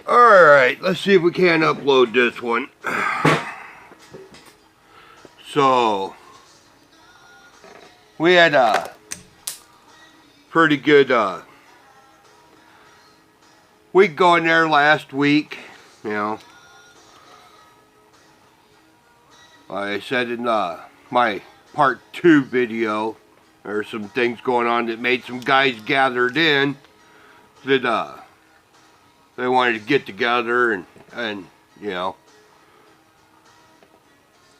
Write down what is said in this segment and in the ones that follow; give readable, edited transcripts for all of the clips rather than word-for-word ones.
Alright, let's see if we can upload this one. So, we had a pretty good week going there last week. You know, I said in my part 2 video, there's some things going on that made some guys gathered in that they wanted to get together and you know,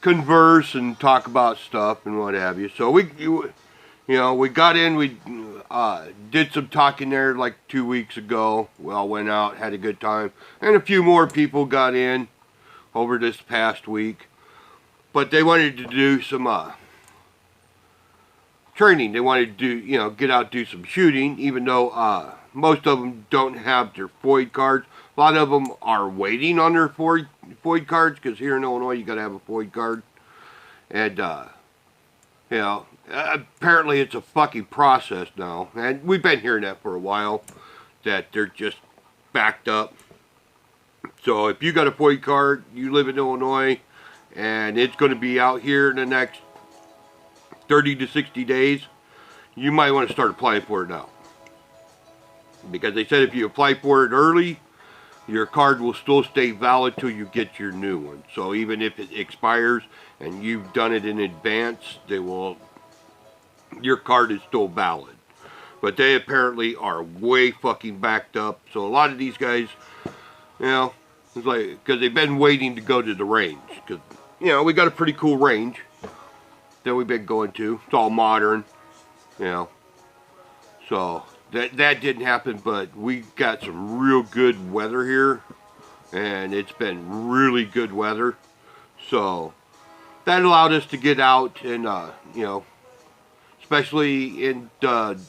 converse and talk about stuff and what have you. So we got in, we did some talking there like 2 weeks ago. We all went out, had a good time, and a few more people got in over this past week. But they wanted to do some training. They wanted to do, get out and do some shooting, even though most of them don't have their FOID cards. A lot of them are waiting on their FOID cards, because here in Illinois you got to have a FOID card. And, apparently it's a fucking process now. And we've been hearing that for a while, that they're just backed up. So if you got a FOID card, you live in Illinois, and it's going to be out here in the next 30 to 60 days, you might want to start applying for it now. Because they said if you apply for it early, your card will still stay valid till you get your new one. So even if it expires and you've done it in advance, your card is still valid. But they apparently are way fucking backed up. So a lot of these guys, it's like, because they've been waiting to go to the range. Because, we got a pretty cool range that we've been going to. It's all modern, So that didn't happen, but we got some real good weather here, and it's been really good weather. So that allowed us to get out and, especially in the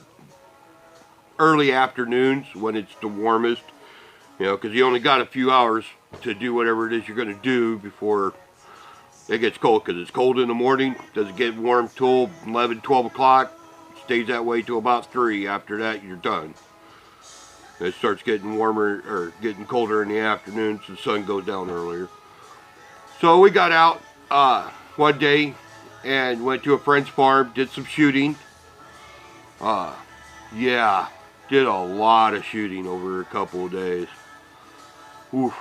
early afternoons when it's the warmest, because you only got a few hours to do whatever it is you're going to do before it gets cold, because it's cold in the morning, doesn't get warm till 11, 12 o'clock, stays that way till about 3. After that, you're done. It starts getting warmer, or getting colder in the afternoons, the sun goes down earlier. So we got out one day and went to a friend's farm, did some shooting. Yeah, did a lot of shooting over a couple of days. Oof.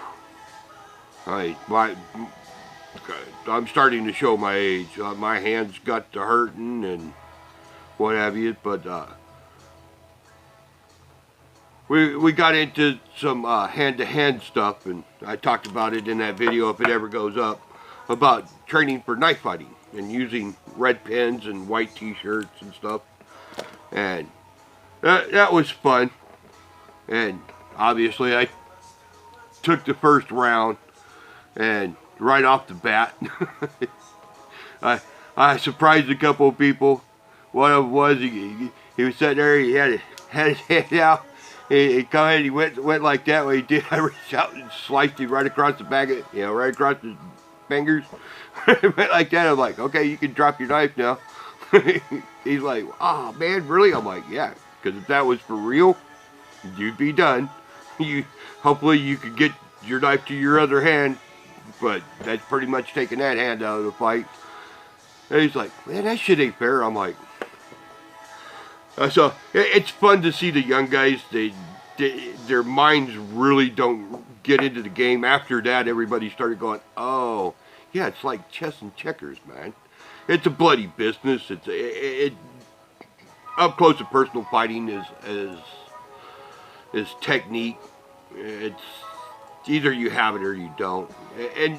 I'm starting to show my age. My hands got to hurting and what have you, but we got into some hand-to-hand stuff, and I talked about it in that video, if it ever goes up, about training for knife fighting and using red pins and white t-shirts and stuff. And that was fun. And obviously I took the first round, and right off the bat I surprised a couple of people. One of them was he was sitting there, he had his hand out, he come in, he went like that way he did. I reached out and sliced him right across the back of, right across his fingers. Went like that. I'm like, okay, you can drop your knife now. He's like, oh man, really? I'm like, yeah, because if that was for real, you'd be done. Hopefully you could get your knife to your other hand, but that's pretty much taking that hand out of the fight. And he's like, man, that shit ain't fair. I'm like, so it's fun to see the young guys. Their minds really don't get into the game. After that, everybody started going, oh, yeah, it's like chess and checkers, man. It's a bloody business. Up close and personal fighting is technique. It's either you have it or you don't. And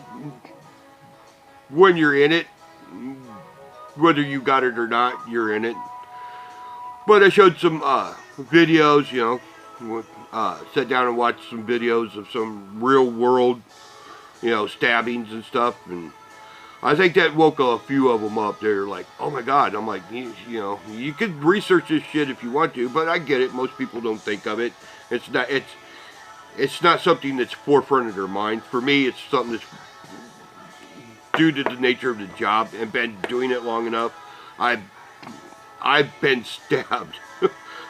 when you're in it, whether you got it or not, you're in it. But I showed some videos, sat down and watched some videos of some real world, stabbings and stuff, and I think that woke a few of them up. They're like, oh my God. I'm like, you could research this shit if you want to, but I get it. Most people don't think of it. It's not something that's forefront of their mind. For me, it's something that's due to the nature of the job and been doing it long enough. I've been stabbed.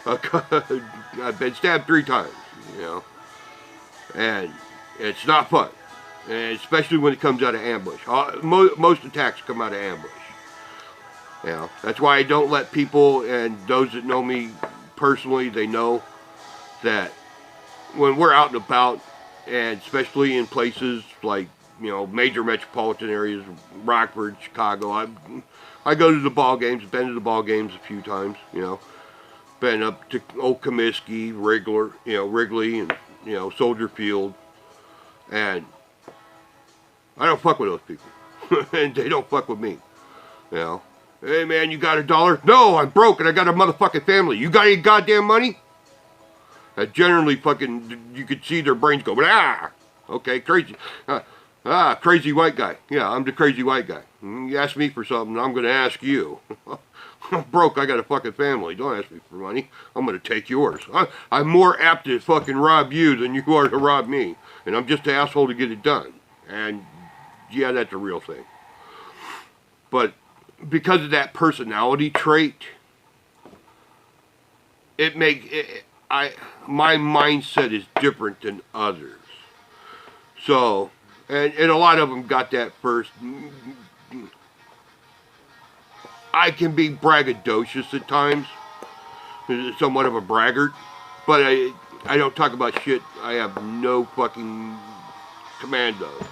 I've been stabbed 3 times, and It's not fun, and especially when it comes out of ambush. Most attacks come out of ambush. You know, that's why I don't let people, and those that know me personally, they know that when we're out and about, and especially in places like, you know, major metropolitan areas, Rockford, Chicago, I go to the ball games, been to the ball games a few times, you know, been up to Old Comiskey, Wrigley, and, you know, Soldier Field, and I don't fuck with those people, and they don't fuck with me, you know. Hey man, you got $1? No, I'm broke and I got a motherfucking family. You got any goddamn money? That generally fucking, you could see their brains go, ah, okay, crazy. Crazy white guy. Yeah, I'm the crazy white guy. You ask me for something, I'm going to ask you. I'm broke, I got a fucking family. Don't ask me for money. I'm going to take yours. I'm more apt to fucking rob you than you are to rob me. And I'm just an asshole to get it done. And yeah, that's a real thing. But because of that personality trait, my mindset is different than others. So, and a lot of them got that first. I can be braggadocious at times, somewhat of a braggart, but I don't talk about shit I have no fucking command of.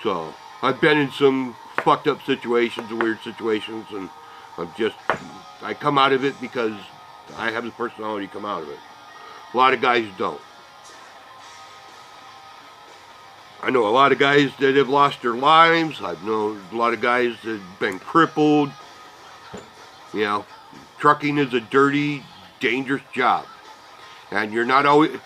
So, I've been in some fucked up situations, weird situations, and I come out of it because I have the personality to come out of it. A lot of guys don't. I know a lot of guys that have lost their lives. I've known a lot of guys that have been crippled. You know, trucking is a dirty, dangerous job. And you're not always...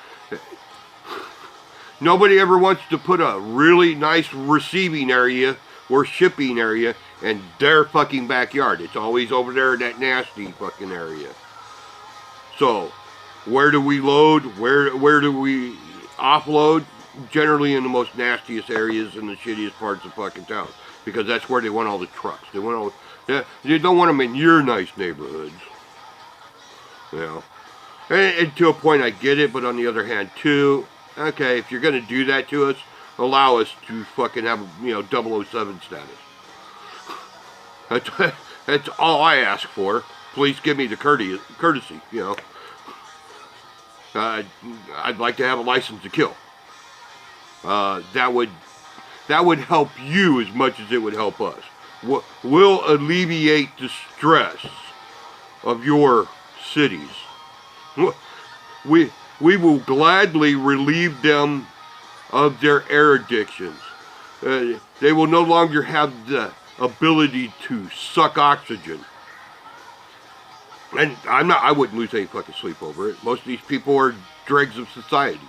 Nobody ever wants to put a really nice receiving area or shipping area in their fucking backyard. It's always over there in that nasty fucking area. So, where do we load? Where do we offload? Generally in the most nastiest areas and the shittiest parts of fucking town. Because that's where they want all the trucks. They don't want them in your nice neighborhoods. You know. And to a point I get it, but on the other hand too, okay, if you're going to do that to us, allow us to fucking have, you know, 007 status. That's all I ask for. Please give me the courtesy, you know. I'd like to have a license to kill. That would help you as much as it would help us. We'll alleviate the stress of your cities. We will gladly relieve them of their air addictions. They will no longer have the ability to suck oxygen. And I wouldn't lose any fucking sleep over it. Most of these people are dregs of society.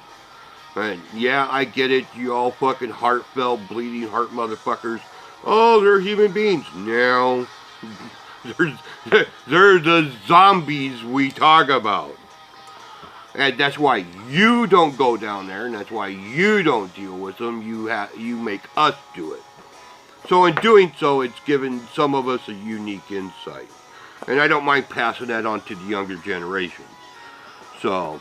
And yeah, I get it, you all fucking heartfelt, bleeding heart motherfuckers. Oh, they're human beings. No. They're the zombies we talk about. And that's why you don't go down there, and that's why you don't deal with them. You make us do it. So in doing so, it's given some of us a unique insight. And I don't mind passing that on to the younger generation. So,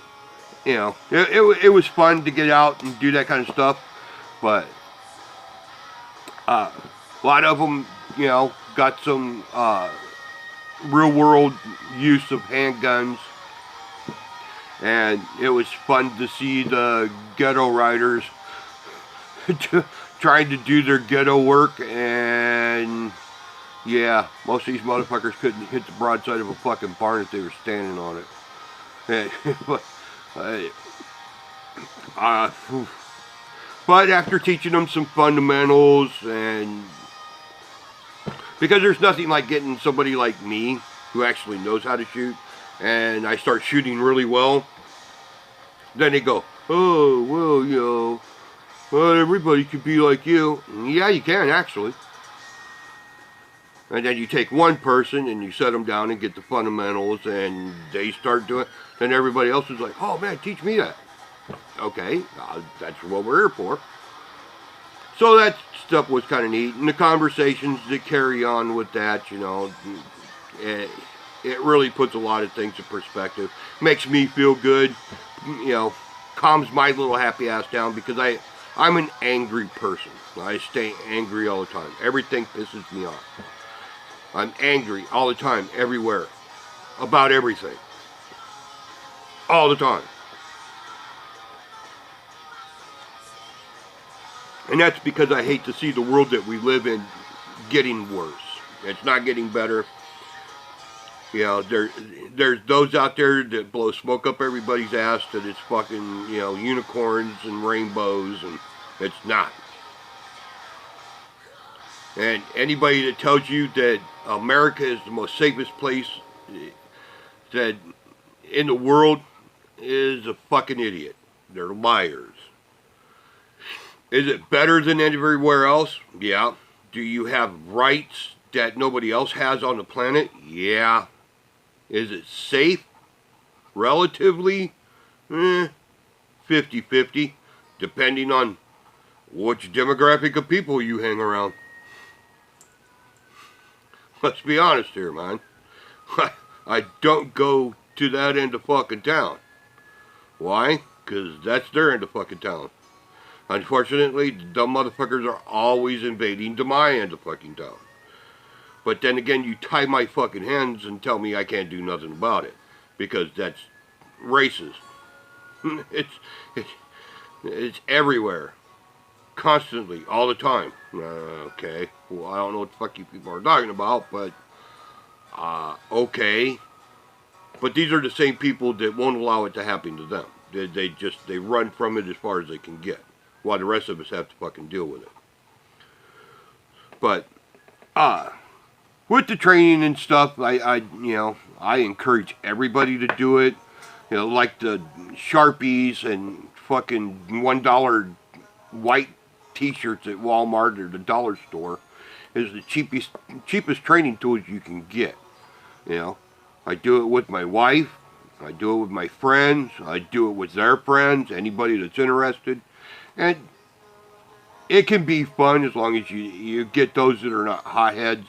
you know, it was fun to get out and do that kind of stuff. But a lot of them, you know, got some real world use of handguns. And it was fun to see the ghetto riders trying to do their ghetto work, and yeah, most of these motherfuckers couldn't hit the broadside of a fucking barn if they were standing on it. But after teaching them some fundamentals, and because there's nothing like getting somebody like me who actually knows how to shoot, and I start shooting really well, then they go, oh, well, you know, well, everybody could be like you. Yeah, you can, actually. And then you take one person and you set them down and get the fundamentals, and they start doing it. Then everybody else is like, oh, man, teach me that. Okay, that's what we're here for. So that stuff was kind of neat. And the conversations that carry on with that, you know, it really puts a lot of things in perspective. Makes me feel good, you know, calms my little happy ass down because I'm an angry person. I stay angry all the time. Everything pisses me off. I'm angry all the time, everywhere, about everything. All the time. And that's because I hate to see the world that we live in getting worse. It's not getting better. You know, there's those out there that blow smoke up everybody's ass that it's fucking, you know, unicorns and rainbows, and it's not. And anybody that tells you that America is the most safest place that in the world is a fucking idiot. They're liars. Is it better than everywhere else? Yeah. Do you have rights that nobody else has on the planet? Yeah. Is it safe? Relatively? 50-50. Depending on which demographic of people you hang around. Let's be honest here, man. I don't go to that end of fucking town. Why? Because that's their end of fucking town. Unfortunately, the dumb motherfuckers are always invading to my end of fucking town. But then again, you tie my fucking hands and tell me I can't do nothing about it. Because that's racist. It's everywhere. Constantly, all the time. Okay. Well, I don't know what the fuck you people are talking about, but... okay. But these are the same people that won't allow it to happen to them. They run from it as far as they can get. While the rest of us have to fucking deal with it. But, with the training and stuff, I encourage everybody to do it. You know, like the Sharpies and fucking $1 white t-shirts at Walmart or the dollar store is the cheapest training tools you can get. You know, I do it with my wife. I do it with my friends. I do it with their friends. Anybody that's interested. And it can be fun as long as you get those that are not hotheads,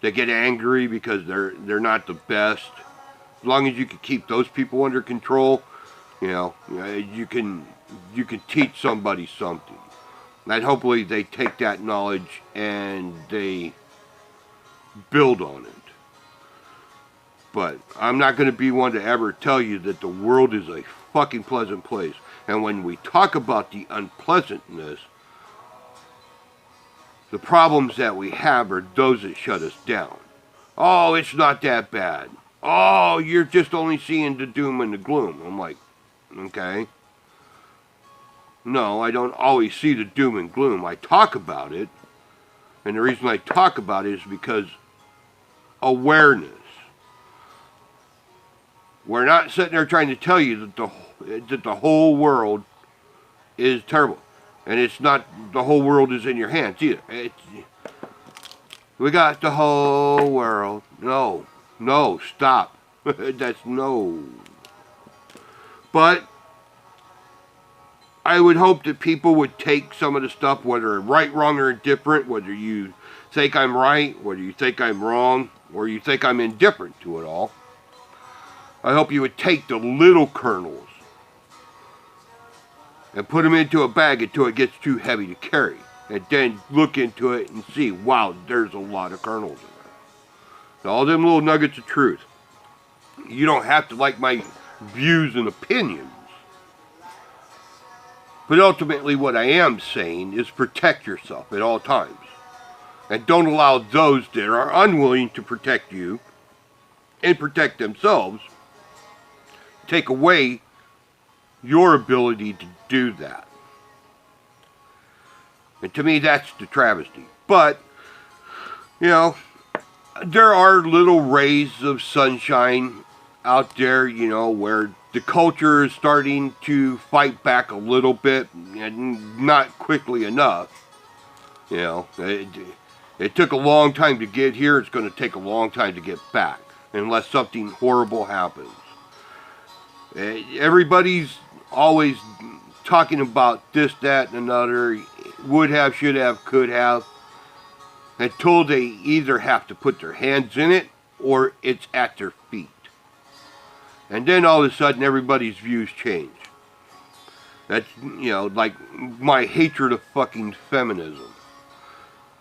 that get angry because they're not the best. As long as you can keep those people under control, you know, you can teach somebody something. And hopefully they take that knowledge and they build on it. But I'm not going to be one to ever tell you that the world is a fucking pleasant place. And when we talk about the unpleasantness, the problems that we have are those that shut us down. Oh, it's not that bad. Oh, you're just only seeing the doom and the gloom. I'm like, okay. No, I don't always see the doom and gloom. I talk about it. And the reason I talk about it is because awareness. We're not sitting there trying to tell you that the whole world is terrible. And it's not the whole world is in your hands either. We got the whole world. No, stop. That's no. But I would hope that people would take some of the stuff, whether right, wrong, or indifferent, whether you think I'm right, whether you think I'm wrong, or you think I'm indifferent to it all. I hope you would take the little kernels and put them into a bag until it gets too heavy to carry. And then look into it and see, wow, there's a lot of kernels in there. So all them little nuggets of truth. You don't have to like my views and opinions. But ultimately what I am saying is protect yourself at all times. And don't allow those that are unwilling to protect you and protect themselves take away your ability to do that. And to me, that's the travesty. But, you know, there are little rays of sunshine out there, you know, where the culture is starting to fight back a little bit, and not quickly enough. You know, it took a long time to get here. It's going to take a long time to get back, unless something horrible happens. Everybody's always talking about this, that, and another, would have, should have, could have, until they either have to put their hands in it or it's at their feet. And then all of a sudden everybody's views change. That's, you know, like my hatred of fucking feminism.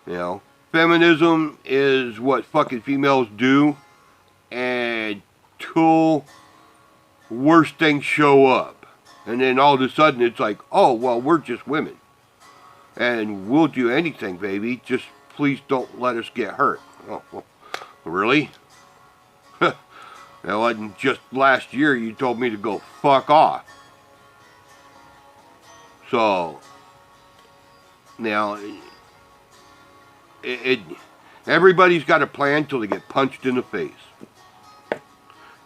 You know, feminism is what fucking females do, and till worse things show up. And then all of a sudden it's like, oh, well, we're just women. And we'll do anything, baby. Just please don't let us get hurt. Oh, well, really? Now, just last year you told me to go fuck off. So, now, everybody's got a plan till they get punched in the face.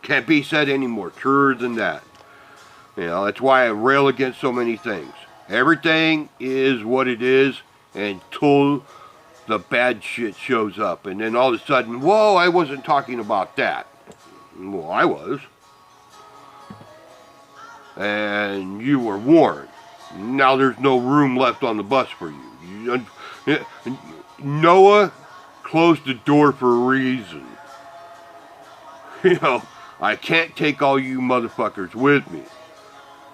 Can't be said any more truer than that. You know, that's why I rail against so many things. Everything is what it is until the bad shit shows up. And then all of a sudden, whoa, I wasn't talking about that. Well, I was. And you were warned. Now there's no room left on the bus for you. Noah closed the door for a reason. You know, I can't take all you motherfuckers with me.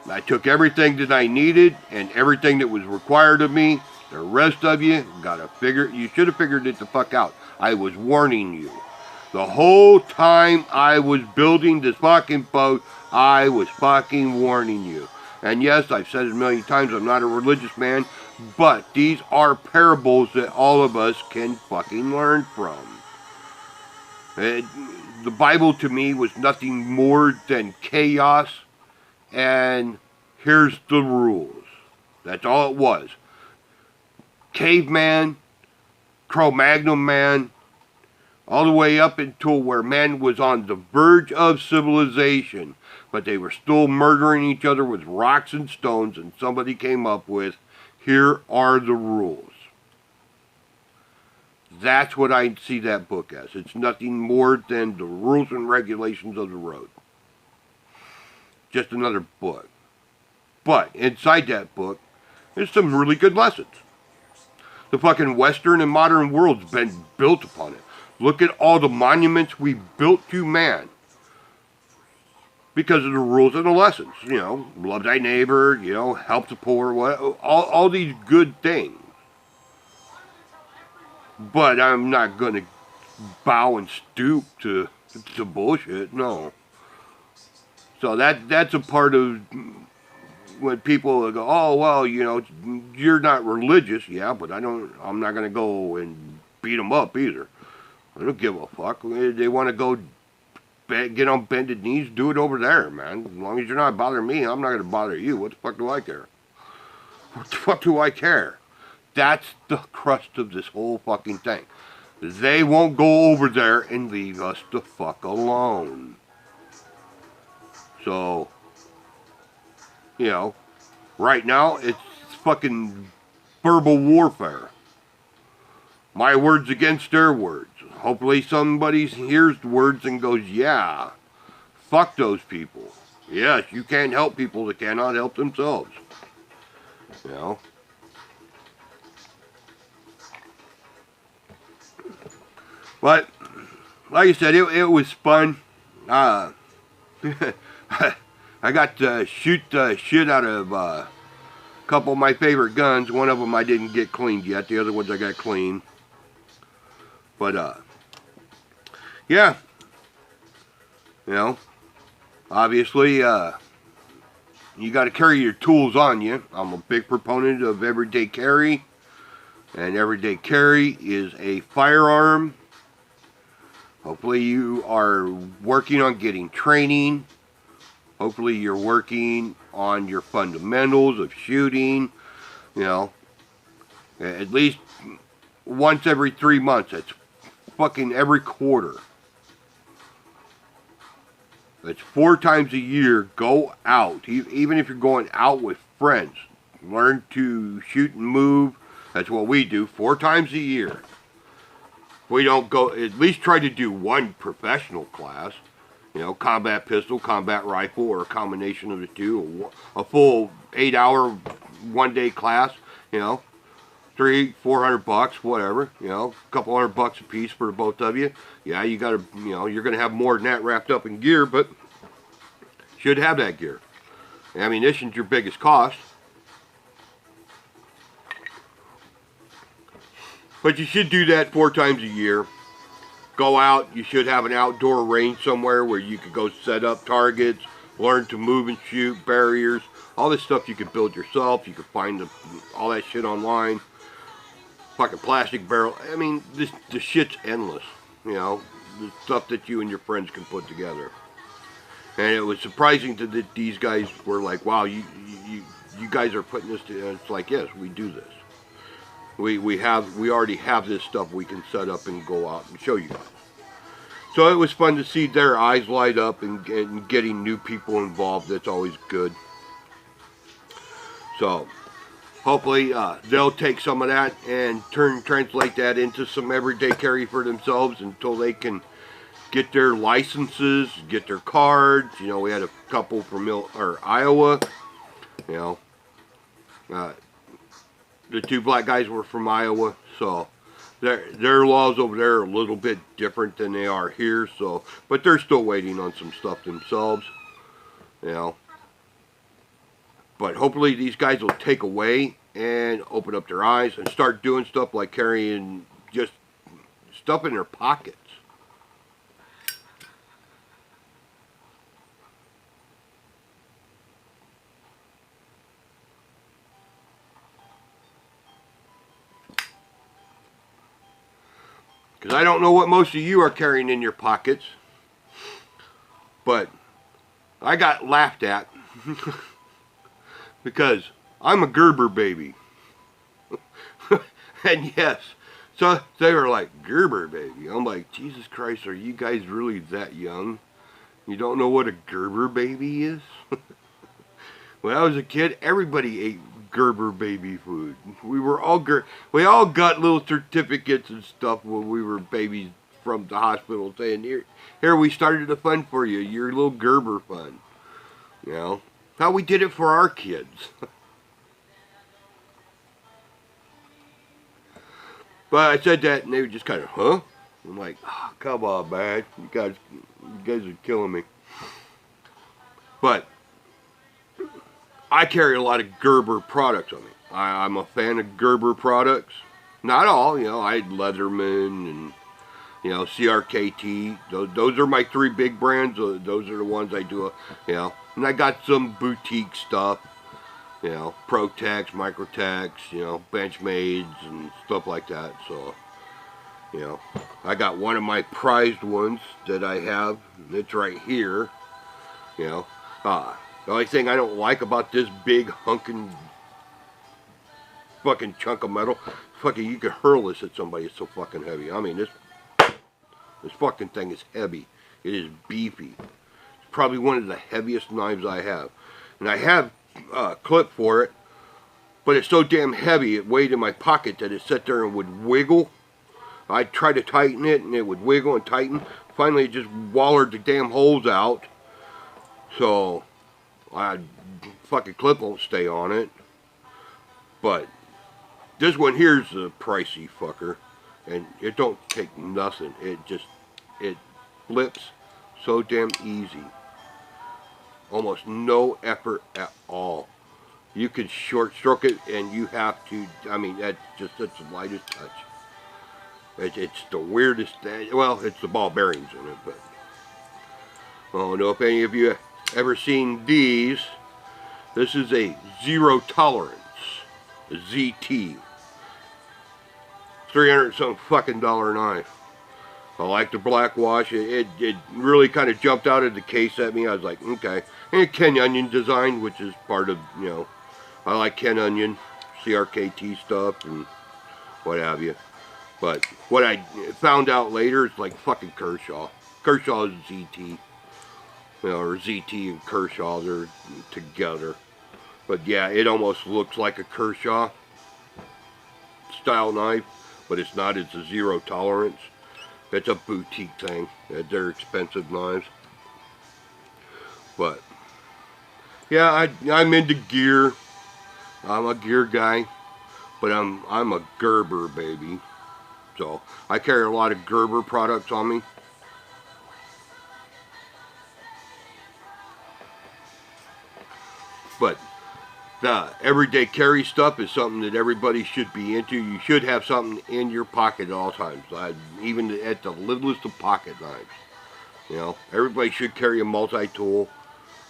I took everything that I needed and everything that was required of me. The rest of you you should have figured it the fuck out. I was warning you. The whole time I was building this fucking boat, I was fucking warning you. And yes, I've said it a million times, I'm not a religious man, but these are parables that all of us can fucking learn from. The Bible to me was nothing more than chaos, and here's the rules. That's all it was. Caveman, Cro-Magnon man, all the way up until where man was on the verge of civilization, but they were still murdering each other with rocks and stones, and somebody came up with, here are the rules. That's what I see that book as. It's nothing more than the rules and regulations of the road. Just another book. But inside that book, there's some really good lessons. The fucking Western and modern world's been built upon it. Look at all the monuments we built to man. Because of the rules and the lessons. You know, love thy neighbor, you know, help the poor, all these good things. But I'm not going to bow and stoop to bullshit, no. So that's a part of when people go, oh, well, you know, you're not religious. Yeah, but I'm not going to go and beat them up either. I don't give a fuck. They want to go get on bended knees, do it over there, man. As long as you're not bothering me, I'm not going to bother you. What the fuck do I care? What the fuck do I care? That's the crust of this whole fucking thing. They won't go over there and leave us the fuck alone. So, you know, right now it's fucking verbal warfare. My words against their words. Hopefully somebody hears the words and goes, yeah, fuck those people. Yes, you can't help people that cannot help themselves. You know? But, like I said, it was fun. I got to shoot the shit out of a couple of my favorite guns. One of them I didn't get cleaned yet. The other ones I got clean. But, yeah. You know, obviously, you got to carry your tools on you. I'm a big proponent of everyday carry. And everyday carry is a firearm. Hopefully you are working on getting training. Hopefully you're working on your fundamentals of shooting. You know, at least once every 3 months. That's fucking every quarter. That's 4 times a year. Go out. Even if you're going out with friends. Learn to shoot and move. That's what we do 4 times a year. We don't go, at least try to do one professional class. You know, combat pistol, combat rifle, or a combination of the two. A full 8-hour, 1-day class. You know, $300-400, whatever. You know, a couple $100 a piece for both of you. Yeah, you gotta, you know, you're gonna have more than that wrapped up in gear, but should have that gear. Ammunition's your biggest cost. But you should do that 4 times a year. Go out. You should have an outdoor range somewhere where you could go set up targets, learn to move and shoot, barriers, all this stuff you could build yourself. You could find all that shit online. Fucking plastic barrel. I mean, the shit's endless. You know, the stuff that you and your friends can put together. And it was surprising that these guys were like, wow, you guys are putting this together. It's like, yes, we do this. We already have this stuff we can set up and go out and show you guys. So it was fun to see their eyes light up and getting new people involved. That's always good. So hopefully they'll take some of that and translate that into some everyday carry for themselves until they can get their licenses, get their cards. You know, we had a couple from Iowa. You know, the 2 black guys were from Iowa, so their laws over there are a little bit different than they are here. So, but they're still waiting on some stuff themselves. You know, but hopefully these guys will take away and open up their eyes and start doing stuff like carrying just stuff in their pockets. Because I don't know what most of you are carrying in your pockets, but I got laughed at because I'm a Gerber baby. And yes, so they were like, Gerber baby. I'm like, Jesus Christ, are you guys really that young? You don't know what a Gerber baby is? When I was a kid, everybody ate Gerber baby food. We all got little certificates and stuff when we were babies from the hospital saying, here we started a fund for you, your little Gerber fund. You know, how we did it for our kids. But I said that and they were just kind of, huh? I'm like, oh, come on, man. You guys are killing me. But I carry a lot of Gerber products on me. I'm a fan of Gerber products. Not all, you know, I had Leatherman and, you know, CRKT. Those are my 3 big brands. Those are the ones I do, you know. And I got some boutique stuff, you know, Protex, Microtex, you know, Benchmades and stuff like that. So, you know, I got one of my prized ones that I have. It's right here, you know. The only thing I don't like about this big hunkin' fucking chunk of metal, fucking you could hurl this at somebody, it's so fucking heavy. I mean, this fucking thing is heavy. It is beefy. It's probably one of the heaviest knives I have. And I have a clip for it, but it's so damn heavy it weighed in my pocket that it sat there and would wiggle. I'd try to tighten it and it would wiggle and tighten. Finally it just wallered the damn holes out. So fucking clip won't stay on it. But this one here's a pricey fucker, and it don't take nothing. It flips so damn easy. Almost no effort at all. You can short stroke it and you have to, I mean, that's just such the lightest touch. It's the weirdest thing. Well, it's the ball bearings in it, but I don't know if any of you ever seen these. This is a zero tolerance, a ZT. $300-something fucking knife. I like the black wash. It really kind of jumped out of the case at me. I was like, okay. And Ken Onion design, which is part of, you know, I like Ken Onion, CRKT stuff, and what have you. But what I found out later, it's like fucking Kershaw. Kershaw is ZT. You know, or ZT and Kershaw, they're together. But yeah, it almost looks like a Kershaw style knife, but it's not. It's a zero tolerance. It's a boutique thing. They're expensive knives. But yeah, I'm into gear. I'm a gear guy, but I'm a Gerber baby. So I carry a lot of Gerber products on me. But the everyday carry stuff is something that everybody should be into. You should have something in your pocket at all times, even at the littlest of pocket knives. You know, everybody should carry a multi-tool,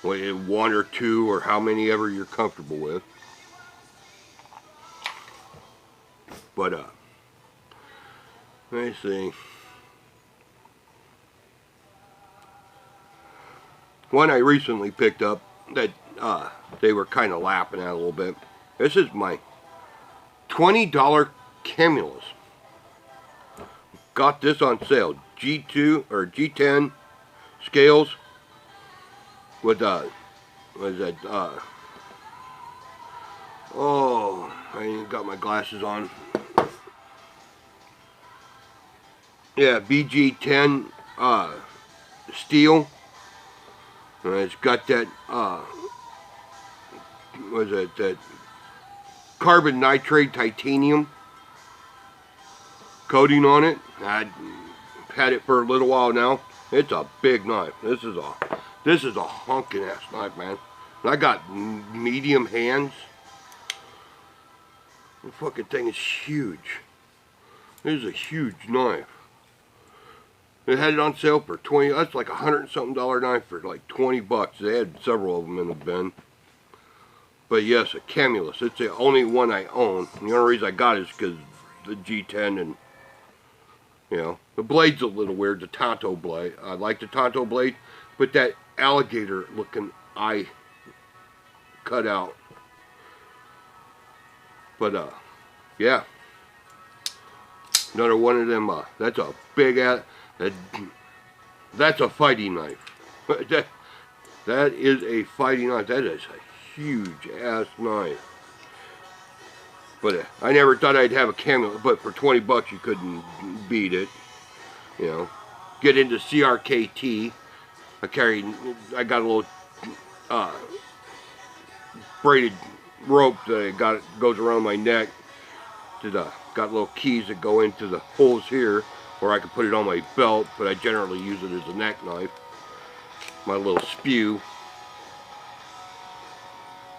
one or two or how many ever you're comfortable with. But let me see. One I recently picked up that they were kind of laughing at a little bit. This is my $20 Camulus. Got this on sale. G2 or G10 scales with what is that? Oh, I ain't got my glasses on. Yeah, BG10 steel. It's got that what is it? That carbon nitride titanium coating on it. I've had it for a little while now. It's a big knife. This is a honking ass knife, man. And I got medium hands. The fucking thing is huge. This is a huge knife. They had it on sale for 20. That's like $100 and something knife for like 20 bucks. They had several of them in the bin. But yes, a Camulus. It's the only one I own. And the only reason I got it is because the G10 and, you know, the blade's a little weird. The Tonto blade. I like the Tonto blade, but that alligator looking eye cut out. But yeah, another one of them. That's a big ass. That's a fighting knife. that is a fighting knife. That is a huge ass knife. But I never thought I'd have a Camulus. But for 20 bucks, you couldn't beat it. You know, get into CRKT. I got a little braided rope that goes around my neck. Got little keys that go into the holes here, or I can put it on my belt, but I generally use it as a neck knife. My little spew.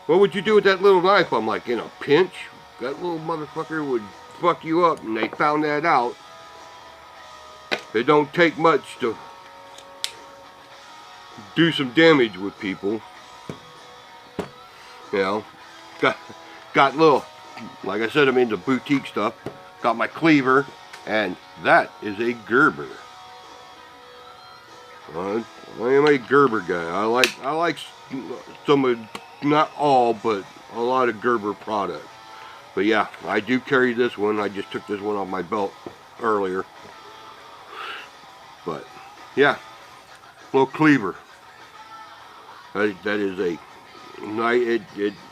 What would you do with that little knife? I'm like, in a pinch? That little motherfucker would fuck you up, and they found that out. It don't take much to do some damage with people. You know, got little, like I said, I'm into boutique stuff. Got my cleaver, and that is a Gerber. I am a Gerber guy. I like some of, not all, but a lot of Gerber products. But yeah, I do carry this one. I just took this one off my belt earlier. But yeah, little cleaver. That is a nice.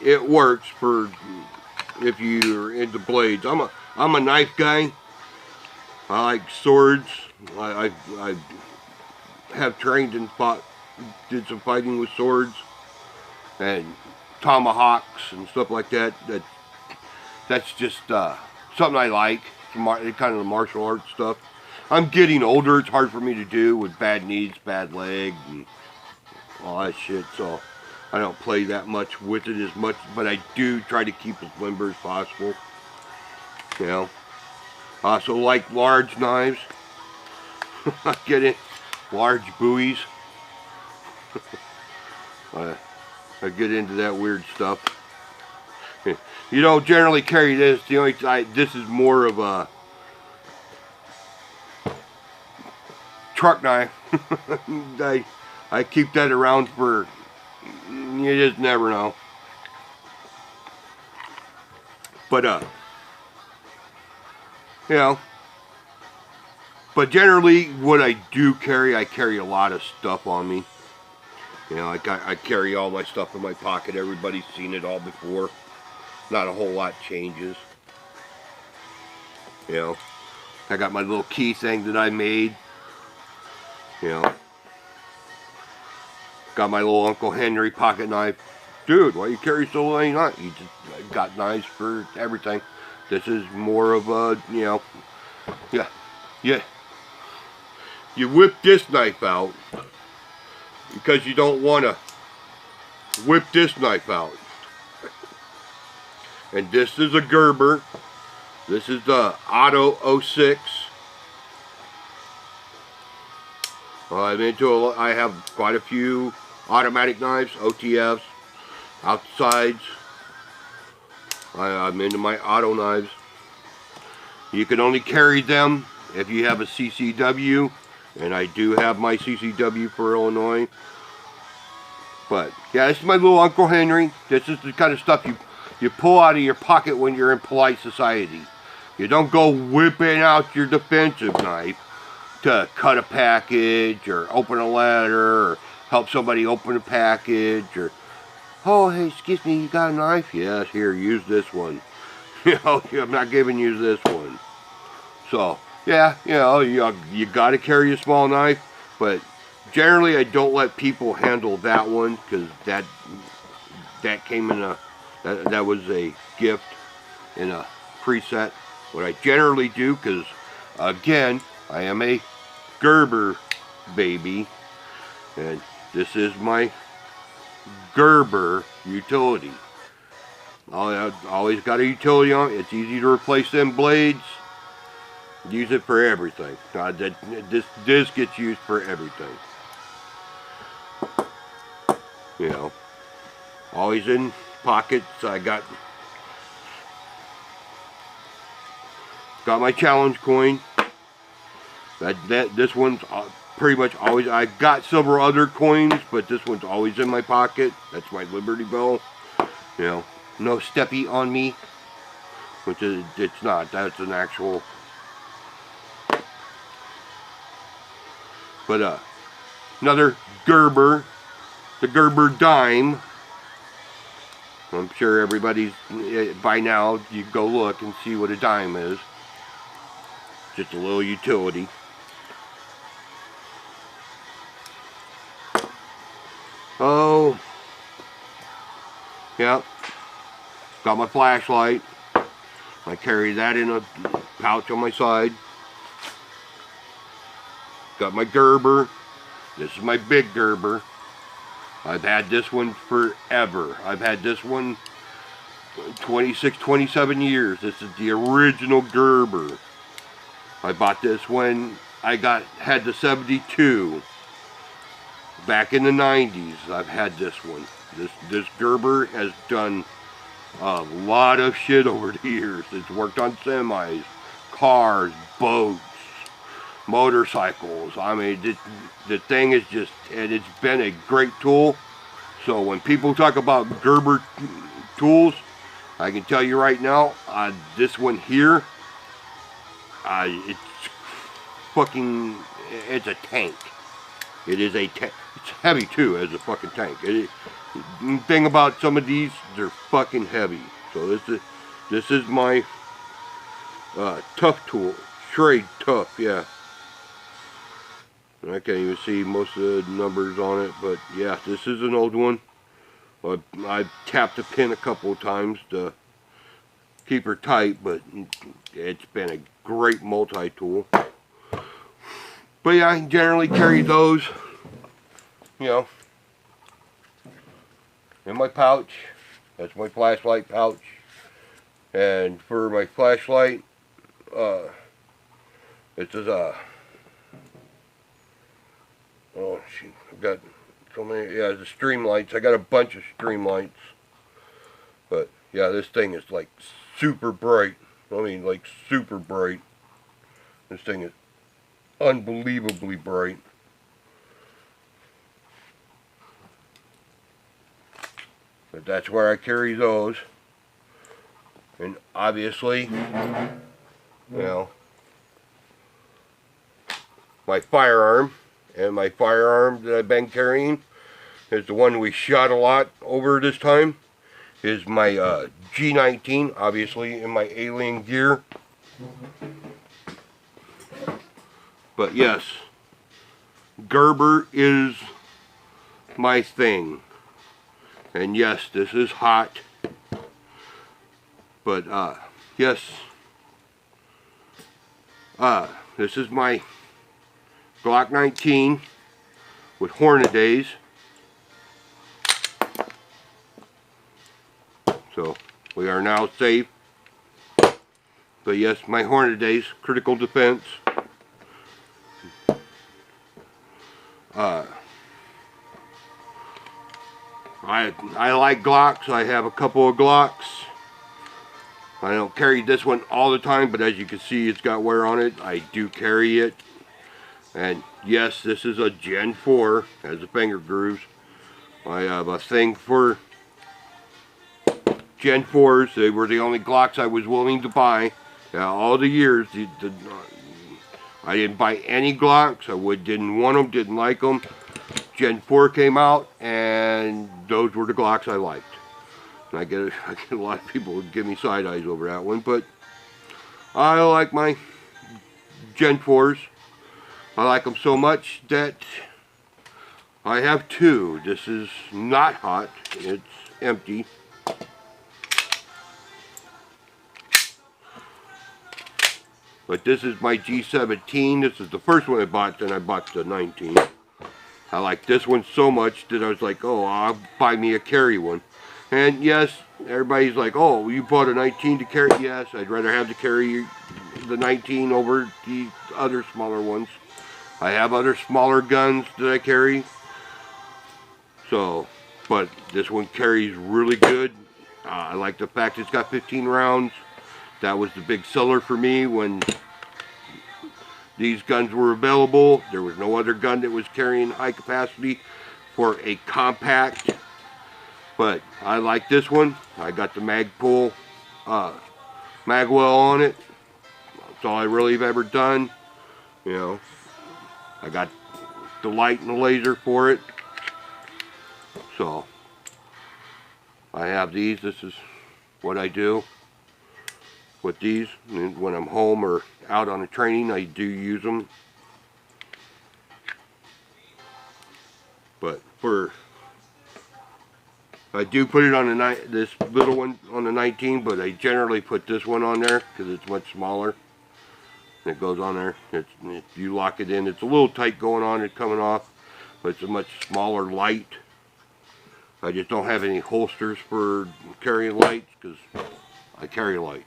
It works for if you're into blades. I'm a knife guy. I like swords. I have trained and did some fighting with swords and tomahawks and stuff like that. That's just something I like. Kind of the martial arts stuff. I'm getting older. It's hard for me to do with bad knees, bad leg, and all that shit. So I don't play that much with it as much, but I do try to keep as limber as possible. You know. I also like large knives. I get it. Large buoys. I get into that weird stuff. You don't generally carry this. This is more of a truck knife. I keep that around for, you just never know. But you know, but generally what I do carry, I carry a lot of stuff on me. You know, I carry all my stuff in my pocket. Everybody's seen it all before. Not a whole lot changes. You know, I got my little key thing that I made. You know, got my little Uncle Henry pocket knife. Dude, why you carry so many knives? You just got knives for everything. This is more of a, you know, yeah. You whip this knife out because you don't want to whip this knife out. And this is a Gerber. This is the Auto 06. I have quite a few automatic knives, OTFs, outsides. I'm into my auto knives. You can only carry them if you have a CCW, and I do have my CCW for Illinois. But yeah, this is my little Uncle Henry. This is the kind of stuff you pull out of your pocket when you're in polite society. You don't go whipping out your defensive knife to cut a package or open a letter or help somebody open a package or, oh, hey, excuse me, you got a knife? Yes, here, use this one. You know, I'm not giving you this one. So, yeah, you know, you got to carry a small knife, but generally I don't let people handle that one because that came in that was a gift in a preset. What I generally do, because again, I am a Gerber baby, and this is my Gerber utility. I always got a utility on it. It's easy to replace them blades. Use it for everything. This gets used for everything. You know, always in pockets. I got my challenge coin. This one's pretty much always. I got several other coins, but this one's always in my pocket. That's my Liberty Bell. You know, no steppy on me, which is it's not. That's an actual. But another Gerber, the Gerber dime. I'm sure everybody's by now. You go look and see what a dime is. Just a little utility. Oh, yeah. Got my flashlight. I carry that in a pouch on my side. Got my Gerber. This is my big Gerber. I've had this one forever. I've had this one 26, 27 years. This is the original Gerber. I bought this when I had the 72. Back in the 90s, I've had this one. This Gerber has done a lot of shit over the years. It's worked on semis, cars, boats, motorcycles. I mean, the thing is just, and it's been a great tool. So when people talk about Gerber tools, I can tell you right now, this one here, it's fucking, it's a tank. It is a tank. It's heavy too, as a fucking tank. The thing about some of these, they're fucking heavy. So this is my tough tool, trade tough, yeah. I can't even see most of the numbers on it, but yeah, this is an old one. I've tapped the pin a couple of times to keep her tight, but it's been a great multi-tool. But yeah, I generally carry those, you know, in my pouch. That's my flashlight pouch. And for my flashlight, it's just oh shoot, I've got so many, yeah, the streamlights. I got a bunch of streamlights. But yeah, this thing is like super bright. I mean, like super bright. This thing is unbelievably bright. But that's where I carry those. And obviously, you know, my firearm. And my firearm that I've been carrying is the one we shot a lot over this time. Is my G19, obviously in my alien gear. But yes, Gerber is my thing. And yes, this is hot. But yes, this is my Glock 19 with Hornadays. So We are now safe. But yes, my Hornadays, critical defense. I like Glocks. I have a couple of Glocks. I don't carry this one all the time, but as you can see, it's got wear on it. I do carry it. And yes, this is a Gen 4, has the finger grooves. I have a thing for Gen 4s. They were the only Glocks I was willing to buy. All the years, I didn't buy any Glocks. I didn't want them, didn't like them. Gen 4 came out, and those were the Glocks I liked. And I get a lot of people who give me side eyes over that one, but I like my Gen 4s. I like them so much that I have two. This is not hot. It's empty. But this is my G17. This is the first one I bought, then I bought the 19. I like this one so much that I was like, oh, I'll buy me a carry one. And yes, everybody's like, oh, you bought a 19 to carry? Yes, I'd rather have to carry the 19 over the other smaller ones. I have other smaller guns that I carry. So, but this one carries really good. I like the fact it's got 15 rounds. That was the big seller for me when these guns were available. There was no other gun that was carrying high capacity for a compact. But I like this one. I got the Magpul magwell on it. That's all I really have ever done. You know, I got the light and the laser for it. So I have these. This is what I do with these. And when I'm home or out on a training, I do use them. But I do put it on this little one on the 19, but I generally put this one on there because it's much smaller. It goes on there. If you lock it in, it's a little tight going on and coming off, but it's a much smaller light. I just don't have any holsters for carrying lights because I carry a light.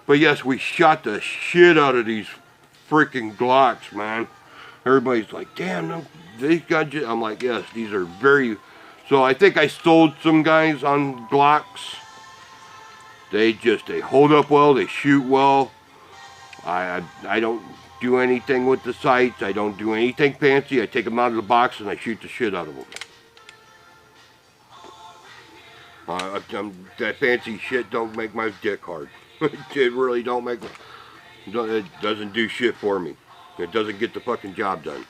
But yes, we shot the shit out of these freaking Glocks, man. Everybody's like, damn, no, these guns. I'm like, yes, these are very. So I think I sold some guys on Glocks. They hold up well, they shoot well. I don't do anything with the sights. I don't do anything fancy. I take them out of the box and I shoot the shit out of them. That fancy shit don't make my dick hard. It really don't make. It doesn't do shit for me. It doesn't get the fucking job done.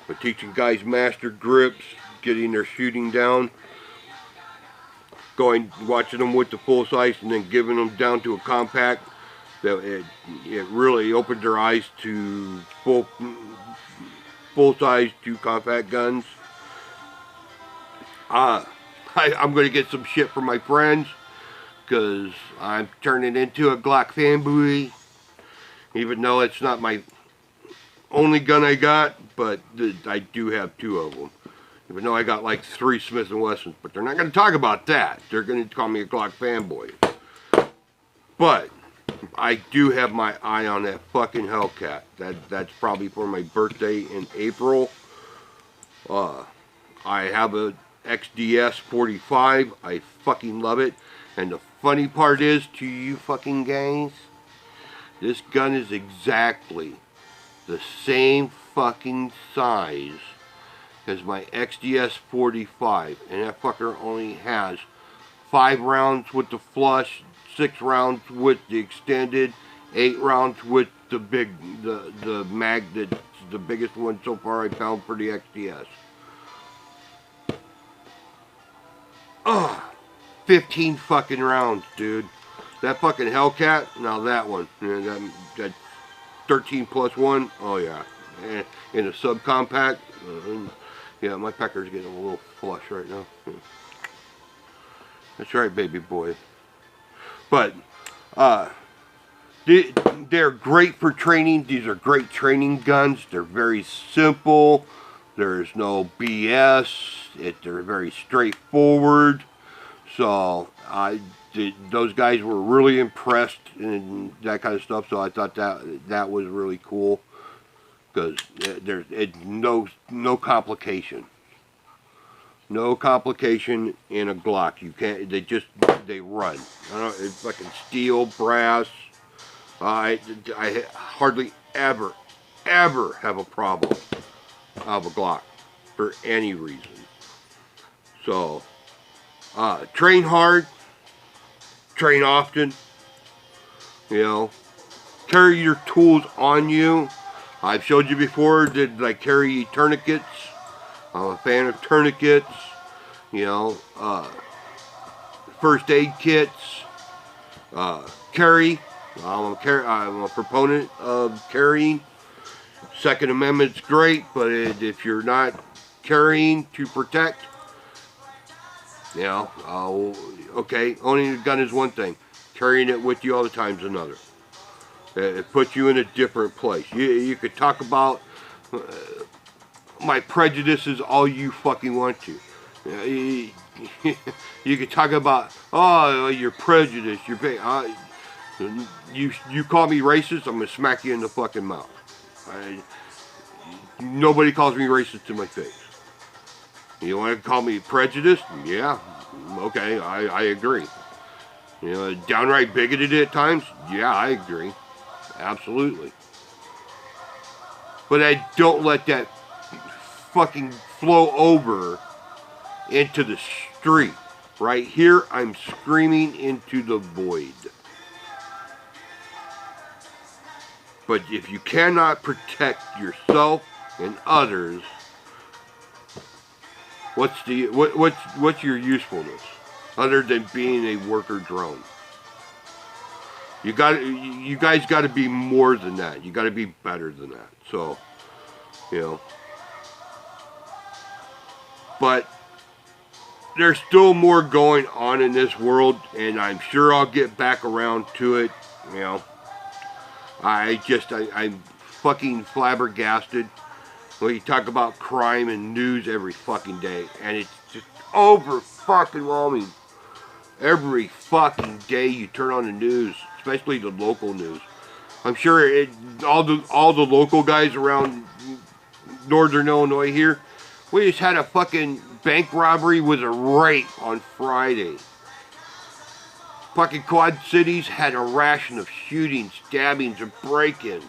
But teaching guys master grips, getting their shooting down, watching them with the full size, and then giving them down to a compact. That it really opened their eyes to full size to compact guns. I'm going to get some shit from my friends because I'm turning into a Glock fanboy, even though it's not my only gun I got, but I do have two of them. Even though I got like 3 Smith & Wessons, but they're not going to talk about that. They're going to call me a Glock fanboy. But I do have my eye on that fucking Hellcat. That's probably for my birthday in April. I have a XDS 45. I fucking love it. And the funny part is, to you fucking guys, this gun is exactly the same fucking size as my XDS 45, and that fucker only has 5 rounds with the flush, 6 rounds with the extended, 8 rounds with the big, the mag, that's the biggest one so far I found for the XDS. 15 fucking rounds, dude. That fucking Hellcat, now that one, that 13 plus 1, oh yeah, in a subcompact. Yeah, my pecker's getting a little flush right now. That's right, baby boy. But they're great for training. These are great training guns. They're very simple. There's no BS. They're very straightforward. So those guys were really impressed and that kind of stuff. So I thought that was really cool, because there's no complication. No complication in a Glock. You can't. They run. I don't know, it's fucking steel, brass. I hardly ever have a problem of a Glock for any reason. So train hard, train often. You know, carry your tools on you. I've showed you before that I carry tourniquets. I'm a fan of tourniquets, you know, first aid kits, carry. I'm a proponent of carrying. Second Amendment's great, but if you're not carrying to protect, you know, okay, owning a gun is one thing. Carrying it with you all the time is another. It puts you in a different place. You could talk about my prejudices all you fucking want to. You could talk about, oh, you're prejudiced. You call me racist, I'm gonna smack you in the fucking mouth. Nobody calls me racist to my face. You want to call me prejudiced? Yeah, okay, I agree. You know, downright bigoted at times? Yeah, I agree. Absolutely. But I don't let that fucking flow over into the street. Right here, I'm screaming into the void. But if you cannot protect yourself and others, what's your usefulness other than being a worker drone? You guys got to be more than that. You got to be better than that. So, you know. But there's still more going on in this world, and I'm sure I'll get back around to it. You know, I'm fucking flabbergasted. Well, you talk about crime and news every fucking day, and it's just over fucking whelming. Every fucking day you turn on the news, especially the local news. I'm sure all the local guys around northern Illinois here, we just had a fucking bank robbery with a rape on Friday. Fucking Quad Cities had a ration of shootings, stabbings, and break-ins.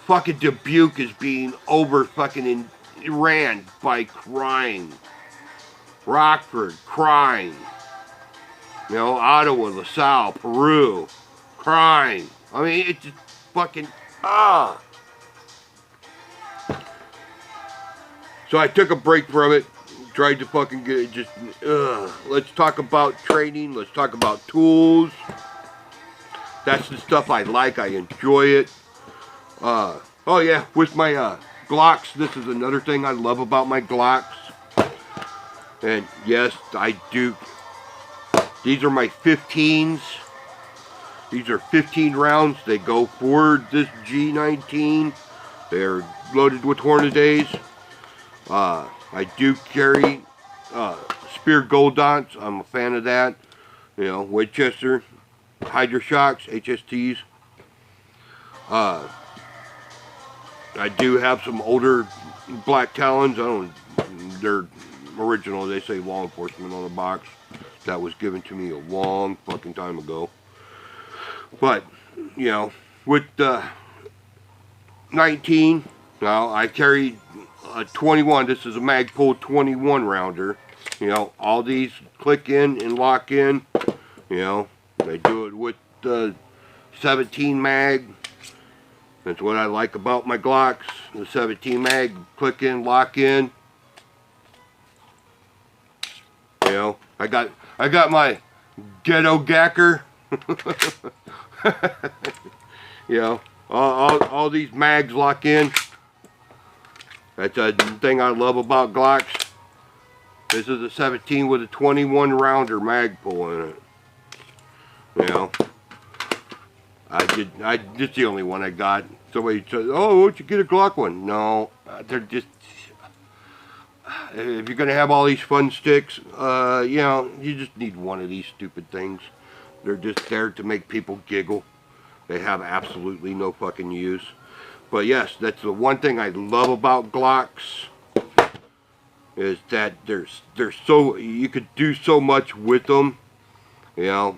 Fucking Dubuque is being ran by crime. Rockford, crime. You know, Ottawa, LaSalle, Peru, crime. I mean, it's just fucking, So I took a break from it, tried to fucking get it let's talk about training, let's talk about tools. That's the stuff I like, I enjoy it. Oh yeah, with my Glocks, this is another thing I love about my Glocks. And yes, I do. These are my 15s. These are 15 rounds. They go for this G19. They're loaded with Hornadays. I do carry Spear Gold Dots. I'm a fan of that. You know, Winchester, Hydra Shocks, HSTs. I do have some older Black Talons. They're original. They say law enforcement on the box. That was given to me a long fucking time ago. But, you know, with 19, now I carried a 21. This is a Magpul 21 rounder. You know, all these click in and lock in. You know, I do it with the 17 mag. That's what I like about my Glocks. The 17 mag, click in, lock in. You know, I got my ghetto gacker. You know, all these mags lock in. That's a thing I love about Glocks. This is a 17 with a 21 rounder Magpul in it. You know, it's the only one I got. Somebody says, "Oh, why don't you get a Glock one?" No, they're just. if you're gonna have all these fun sticks, you know, you just need one of these stupid things. They're just there to make people giggle. They have absolutely no fucking use. But yes, that's the one thing I love about Glocks, is that they're so, you could do so much with them. You know,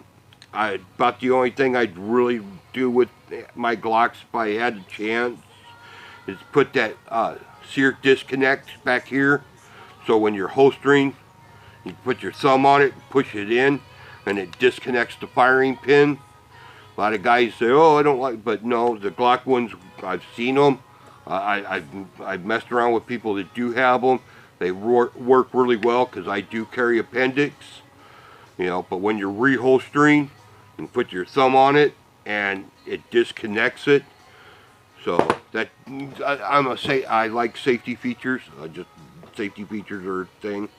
about the only thing I'd really do with my Glocks if I had a chance is put that sear disconnect back here. So when you're holstering, you put your thumb on it, push it in, and it disconnects the firing pin. A lot of guys say, oh, I don't like, but no, the Glock ones, I've seen them. I've messed around with people that do have them. They work really well because I do carry appendix. You know, but when you're reholstering, you put your thumb on it and it disconnects it. So that, I'm gonna say I like safety features. Just safety features are a thing.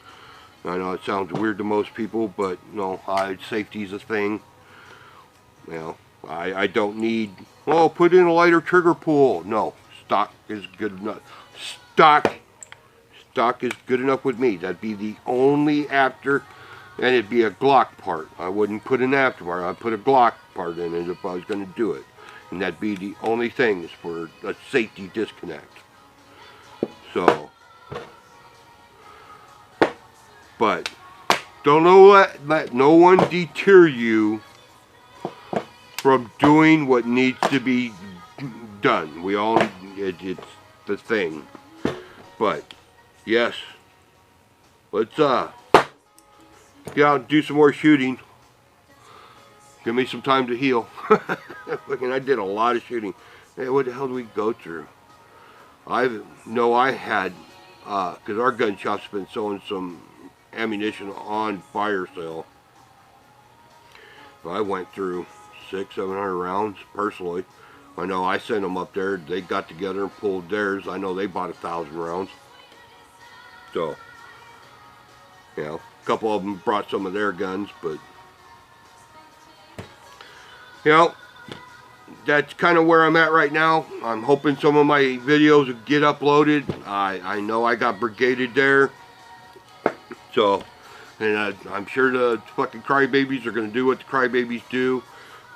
I know it sounds weird to most people, but no, safety's a thing. You know, I don't need, oh, put in a lighter trigger pull. No, stock is good enough. Stock is good enough with me. That'd be the only after, and it'd be a Glock part. I wouldn't put an aftermarket. I'd put a Glock part in it if I was going to do it. And that'd be the only thing is for a safety disconnect. So, but don't let no one deter you from doing what needs to be done. We all, it's the thing. But yes, let's get out and do some more shooting. Give me some time to heal. Fucking, I did a lot of shooting. Hey, what the hell did we go through? I had, because our gun shop's been selling some ammunition on fire sale. I went through 600-700 rounds personally. I know I sent them up there. They got together and pulled theirs. I know they bought 1,000 rounds. So, you know, a couple of them brought some of their guns, but you know, that's kind of where I'm at right now. I'm hoping some of my videos will get uploaded. I know I got brigaded there. So, and I'm sure the fucking crybabies are going to do what the crybabies do.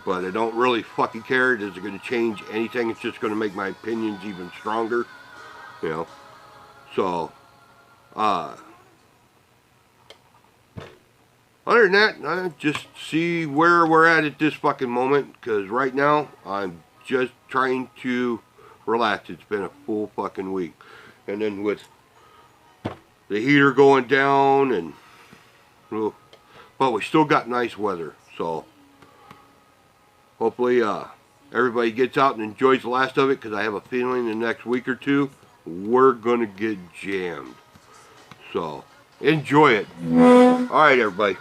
But I don't really fucking care. It isn't going to change anything. It's just going to make my opinions even stronger. You know. So, other than that, just see where we're at this fucking moment. Because right now, I'm just trying to relax. It's been a full fucking week. And then with the heater going down and, well, but we still got nice weather. So, hopefully everybody gets out and enjoys the last of it, because I have a feeling the next week or two we're going to get jammed. So, enjoy it. Alright, everybody.